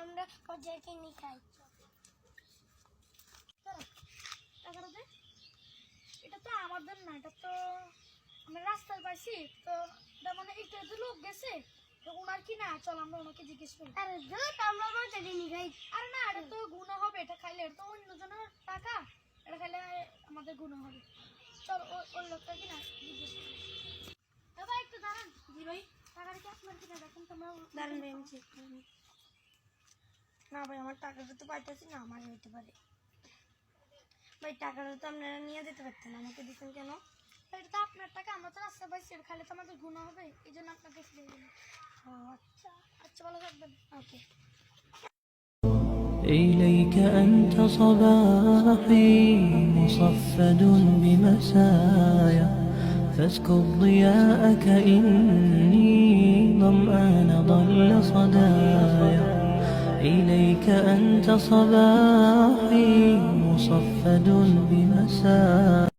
আমরা পর্যায়ে কিনে খাই। এটা তো আমাদের না, এটা তো আমরা রাস্তায় পাইছি তো, এটা মানে একটু একটু লোক গেছে তো ওনার কি না, চল আমরা ওনাকে জিজ্ঞেস করি। আরে দুধ আমরা পর্যায়ে কিনে খাই। আরে না, এটা তো গুণা হবে, এটা খাইলে এটা তো অন্যজনের টাকা, এটা খাইলে আমাদের গুণা হবে। চল ওই লোকটা কি না জিজ্ঞেস করি। ভাই একটু দাঁড়ান। জি ভাই। টাকাটা কি আপনার কিনা দেখেন তোমরা। দাঁড়ান ভাই, আমি চেক করে নিই। না ভাই, আমার টাকাটা তো পাইতেছি না, আমার হইতে পারে। ভাই টাকাটা তো আপনারা নিয়ে যেতে পারতেন, আমাকে দিচ্ছেন কেন? এটা তো আপনার টাকা, আমরা তো রাস্তা পাইছি, এটা খাইলে তো আমাদের গুণা হবে, এই জন্য আপনাকে ফিরে দিলাম। ও আচ্ছা। আচ্ছা, ভালো থাকবেন। ওকে। إليك أنت صباحي مصفد بمسايا فاسكب ضياءك إني ظمآن ضل صدايا إليك أنت صباحي مصفد بمسايا